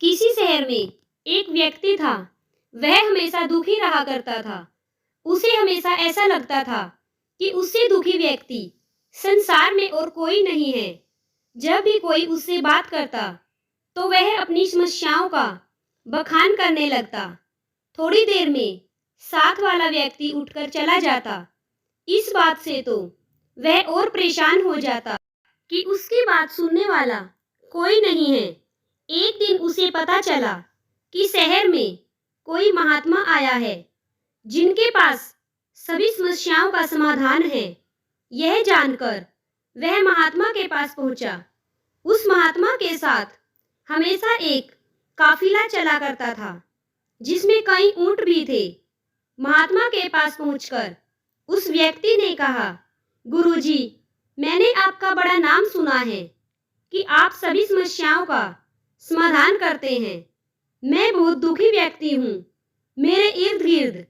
किसी शहर में एक व्यक्ति था। वह हमेशा दुखी रहा करता था। उसे हमेशा ऐसा लगता था कि उससे दुखी व्यक्ति संसार में और कोई नहीं है। जब भी कोई उससे बात करता तो वह अपनी समस्याओं का बखान करने लगता। थोड़ी देर में साथ वाला व्यक्ति उठकर चला जाता। इस बात से तो वह और परेशान हो जाता कि उसकी बात सुनने वाला कोई नहीं है। एक दिन उसे पता चला कि शहर में कोई महात्मा आया है जिनके पास सभी समस्याओं का समाधान है। यह जानकर वह महात्मा के पास पहुंचा। उस महात्मा के साथ हमेशा एक काफिला चला करता था जिसमें कई ऊंट भी थे। महात्मा के पास पहुंचकर उस व्यक्ति ने कहा, गुरुजी, मैंने आपका बड़ा नाम सुना है कि आप सभी समस्याओं का समाधान करते हैं। मैं बहुत दुखी व्यक्ति हूँ। मेरे इर्द गिर्द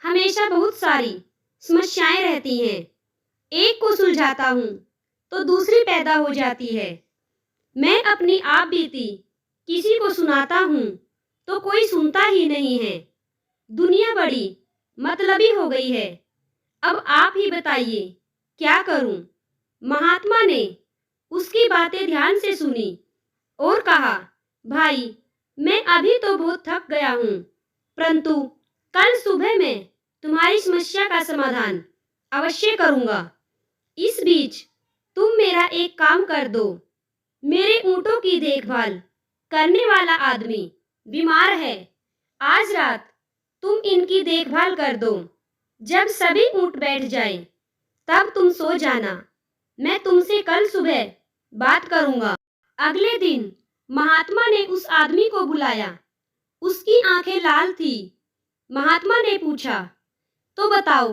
हमेशा बहुत सारी समस्याएं रहती हैं। एक को सुलझाता हूँ तो दूसरी पैदा हो जाती है। मैं अपनी आप बीती किसी को सुनाता हूँ तो कोई सुनता ही नहीं है। दुनिया बड़ी मतलबी हो गई है। अब आप ही बताइए क्या करूं? महात्मा ने उसकी बातें ध्यान से सुनी और कहा, भाई, मैं अभी तो बहुत थक गया हूं, परंतु कल सुबह मैं तुम्हारी समस्या का समाधान अवश्य करूंगा। इस बीच तुम मेरा एक काम कर दो। मेरे ऊंटों की देखभाल करने वाला आदमी बीमार है। आज रात तुम इनकी देखभाल कर दो। जब सभी ऊंट बैठ जाएं, तब तुम सो जाना। मैं तुमसे कल सुबह बात करूंगा। अगले दिन महात्मा ने उस आदमी को बुलाया। उसकी आंखें लाल थी। महात्मा ने पूछा, तो बताओ,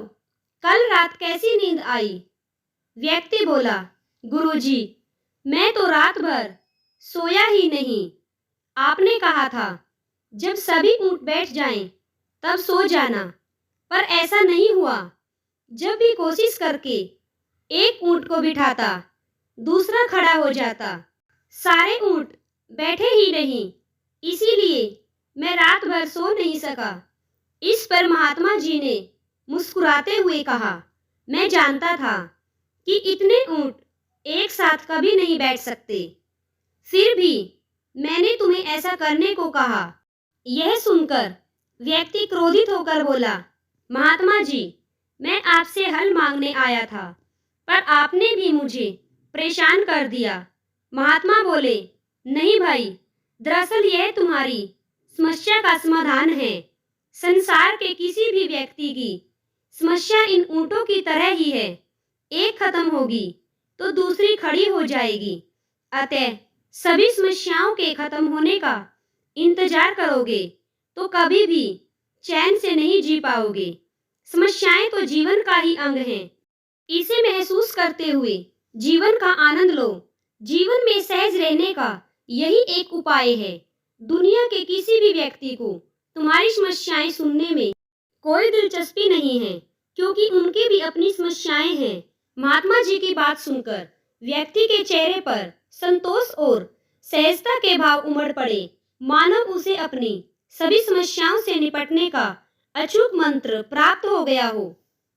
कल रात कैसी नींद आई? व्यक्ति बोला, गुरुजी, मैं तो रात भर सोया ही नहीं। आपने कहा था जब सभी ऊंट बैठ जाएं, तब सो जाना, पर ऐसा नहीं हुआ। जब भी कोशिश करके एक ऊंट को बिठाता, दूसरा खड़ा हो जाता। सारे ऊंट बैठे ही नहीं, इसीलिए मैं रात भर सो नहीं सका। इस पर महात्मा जी ने मुस्कुराते हुए कहा, मैं जानता था कि इतने ऊंट एक साथ कभी नहीं बैठ सकते, फिर भी मैंने तुम्हें ऐसा करने को कहा। यह सुनकर व्यक्ति क्रोधित होकर बोला, महात्मा जी, मैं आपसे हल मांगने आया था, पर आपने भी मुझे परेशान कर दिया। महात्मा बोले, नहीं भाई, दरअसल यह तुम्हारी समस्या का समाधान है। संसार के किसी भी व्यक्ति की समस्या इन ऊंटों की तरह ही है। एक खत्म होगी तो दूसरी खड़ी हो जाएगी। अतः सभी समस्याओं के खत्म होने का इंतजार करोगे तो कभी भी चैन से नहीं जी पाओगे। समस्याएं तो जीवन का ही अंग हैं। इसे महसूस करते हुए जीवन का आनंद लो। जीवन में सहज रहने का यही एक उपाय है। दुनिया के किसी भी व्यक्ति को तुम्हारी समस्याएं सुनने में कोई दिलचस्पी नहीं है, क्योंकि उनकी भी अपनी समस्याएं हैं। महात्मा जी की बात सुनकर व्यक्ति के चेहरे पर संतोष और सहजता के भाव उमड़ पड़े, मानो उसे अपनी सभी समस्याओं से निपटने का अचूक मंत्र प्राप्त हो गया हो।